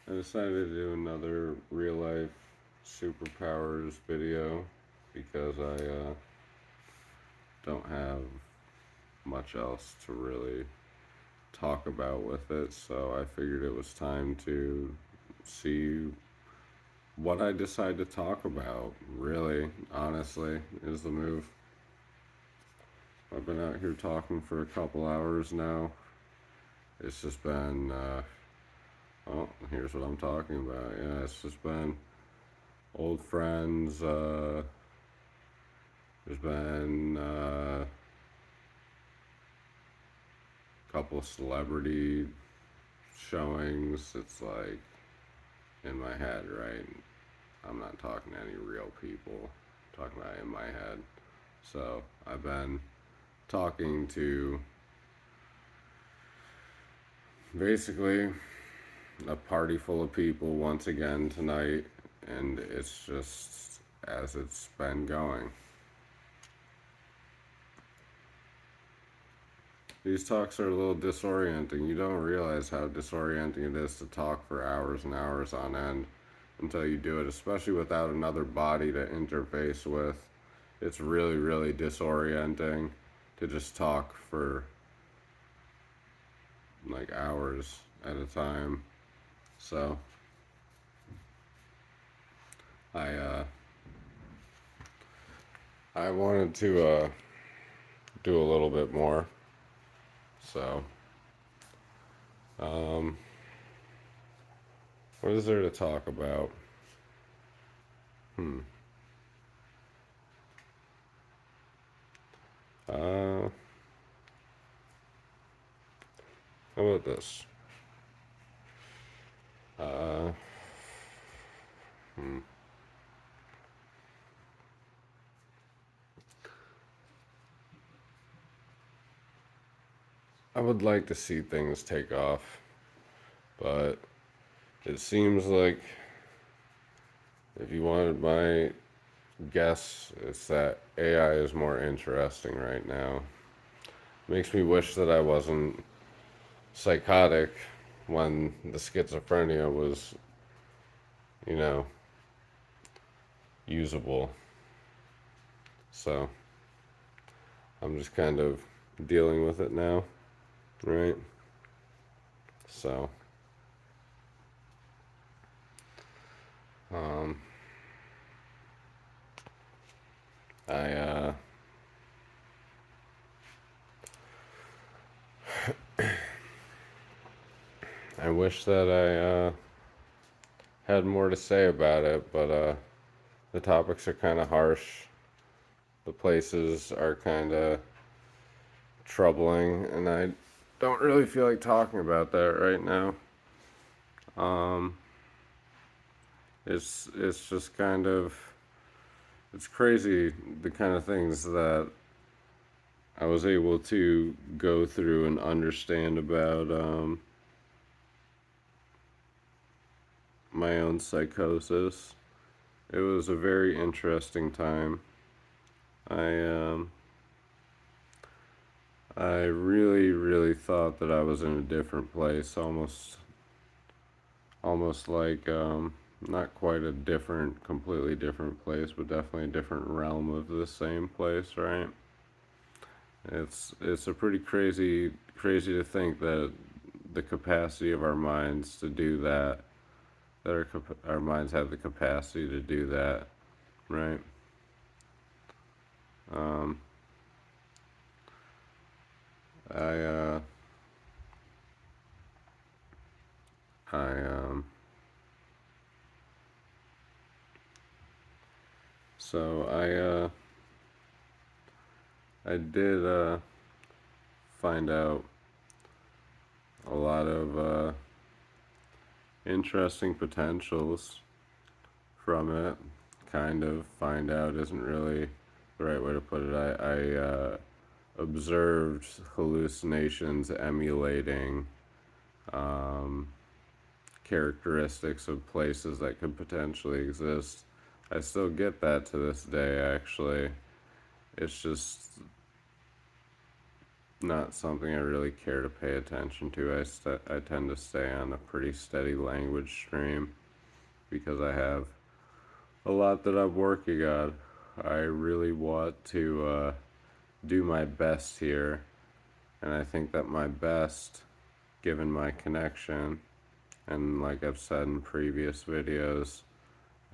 I decided to do another real life superpowers video because I don't have much else to really talk about with it, so I figured it was time to see what I decide to talk about. Really, honestly, is the move. I've been out here talking for a couple hours now. It's just been, oh, here's what I'm talking about. Yeah, it's just been old friends. There's been a couple celebrity showings. It's like in my head, right? I'm not talking to any real people. I'm talking about in my head. So I've been talking to basically a party full of people once again tonight, and it's just as it's been going. These talks are a little disorienting. You don't realize how disorienting it is to talk for hours and hours on end until you do it, especially without another body to interface with. It's really, really disorienting to just talk for like hours at a time. So I uh, I wanted to do a little bit more. So um, what is there to talk about? Hmm. Uh, how about this? Uh, hmm. I would like to see things take off, but it seems like if you wanted my guess, it's that AI is more interesting right now. Makes me wish that I wasn't psychotic when the schizophrenia was, you know, usable. So I'm just kind of dealing with it now, right? So, um, I, uh, I wish that I had more to say about it, but the topics are kind of harsh. The places are kind of troubling, and I don't really feel like talking about that right now. Um, it's just kind of it's crazy the kind of things that I was able to go through and understand about my own psychosis. It was a very interesting time. I um, I really really thought that I was in a different place, almost like not quite a different, completely different place, but definitely a different realm of the same place, right? It's a pretty crazy to think that the capacity of our minds to do that, that our minds have the capacity to do that, right? Um, I I so I did find out a lot of interesting potentials from it. Kind of find out isn't really the right way to put it. I observed hallucinations emulating um, characteristics of places that could potentially exist. I still get that to this day, actually. It's just not something I really care to pay attention to. I tend to stay on a pretty steady language stream because I have a lot that I'm working on. I really want to do my best here, and I think that my best, given my connection, and like I've said in previous videos,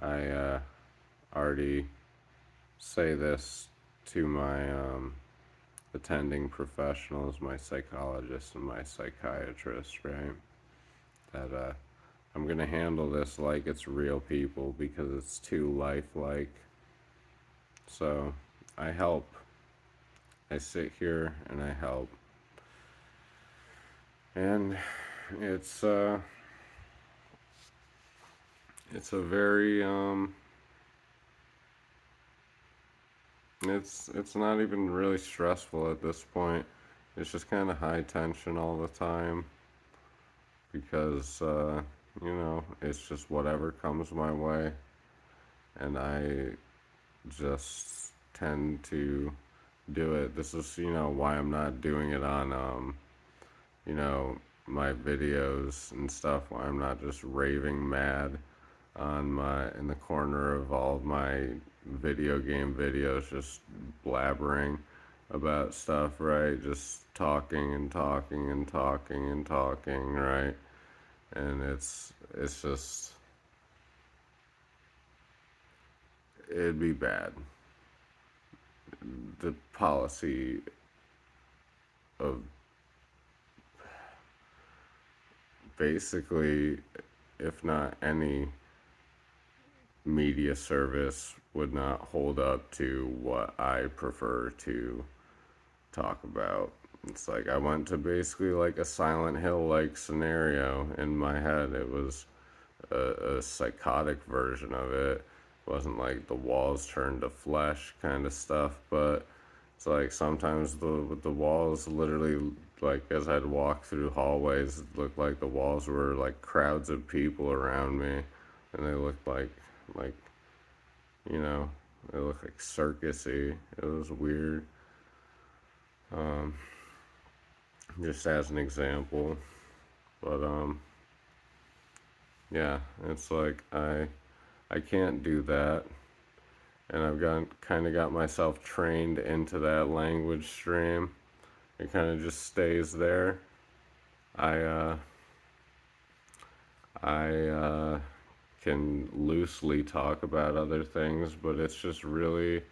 I already say this to my attending professionals, my psychologist and my psychiatrist, right? That I'm gonna handle this like it's real people because it's too lifelike. So I help. I sit here and I help. And it's uh it's a very it's not even really stressful at this point. It's just kind of high tension all the time because it's just whatever comes my way, and I just tend to do it. This is why I'm not doing it on you know my videos and stuff. Why I'm not just raving mad on my in the corner of all of my video game videos, just blabbering about stuff, right? Just talking and talking and talking and talking, right? And it's just it'd be bad. The policy of basically, if not any media service, would not hold up to what I prefer to talk about. It's like I went to basically like a Silent Hill like scenario in my head. It was a psychotic version of it. It wasn't like the walls turned to flesh kind of stuff, but it's like sometimes the walls literally, like as I'd walk through hallways, it looked like the walls were like crowds of people around me, and they looked like you know they looked like circusy. It was weird. Um, just as an example, but yeah, it's like I can't do that, and I've got myself trained into that language stream. It kind of just stays there. I uh, I can loosely talk about other things, but it's just really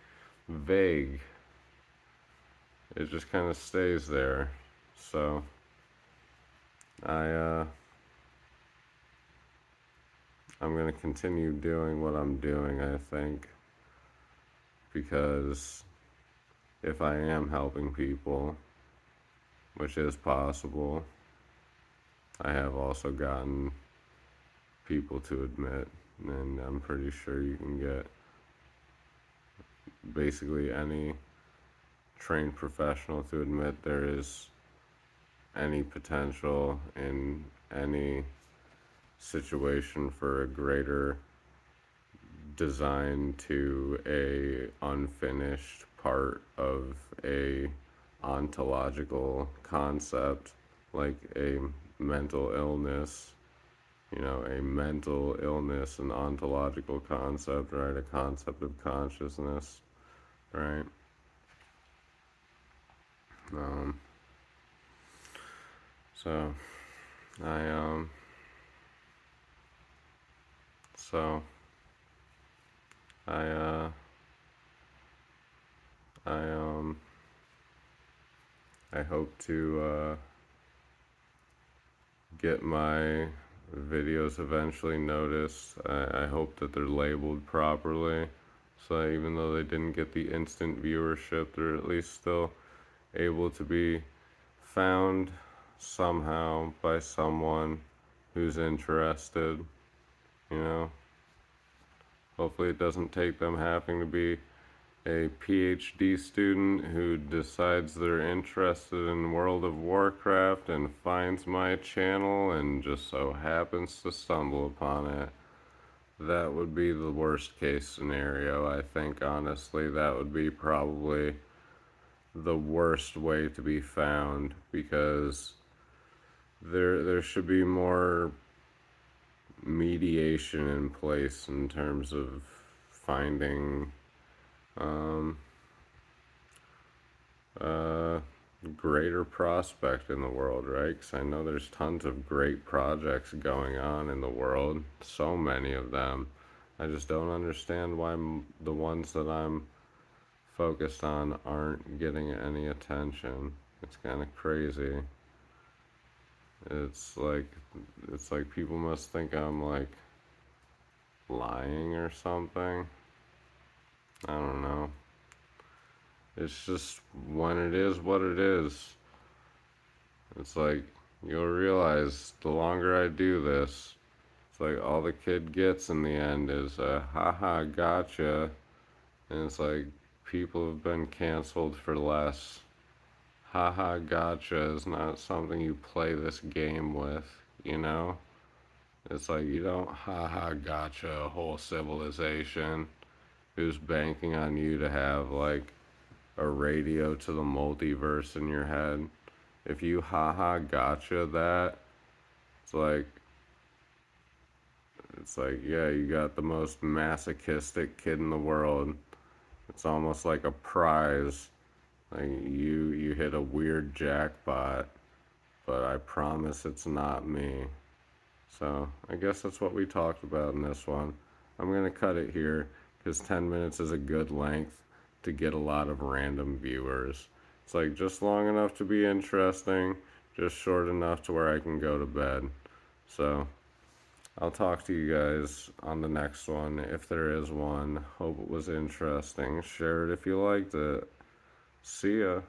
vague. It just kind of stays there. So I I'm gonna continue doing what I'm doing, I think, because if I am helping people, which is possible, I have also gotten people to admit, and I'm pretty sure you can get basically any trained professional to admit there is any potential in any situation for a greater design to a unfinished part of a ontological concept like a mental illness, a mental illness, an ontological concept, right? A concept of consciousness, right? Um, so I so I I I hope to get my videos eventually noticed. I hope that they're labeled properly, so that even though they didn't get the instant viewership, they're at least still able to be found somehow by someone who's interested, you know. Hopefully it doesn't take them having to be a PhD student who decides they're interested in World of Warcraft and finds my channel and just so happens to stumble upon it. That would be the worst case scenario, I think, honestly. That would be probably the worst way to be found, because there should be more mediation in place in terms of finding um, a greater prospect in the world, right? Because I know there's tons of great projects going on in the world, so many of them. I just don't understand why the ones that I'm focused on aren't getting any attention. It's kind of crazy. It's like it's like people must think I'm like lying or something. I don't know. It's just when it is what it is. It's like you'll realize the longer I do this, it's like all the kid gets in the end is a haha gotcha. And it's like people have been canceled for less. Haha gotcha is not something you play this game with, you know? It's like you don't haha gotcha a whole civilization who's banking on you to have like a radio to the multiverse in your head. If you haha gotcha that, it's like yeah, you got the most masochistic kid in the world. It's almost like a prize. Like you hit a weird jackpot, but I promise it's not me. So I guess that's what we talked about in this one. I'm gonna cut it here because 10 minutes is a good length to get a lot of random viewers. It's like just long enough to be interesting, just short enough to where I can go to bed. So I'll talk to you guys on the next one if there is one. Hope it was interesting. Share it if you liked it. See ya.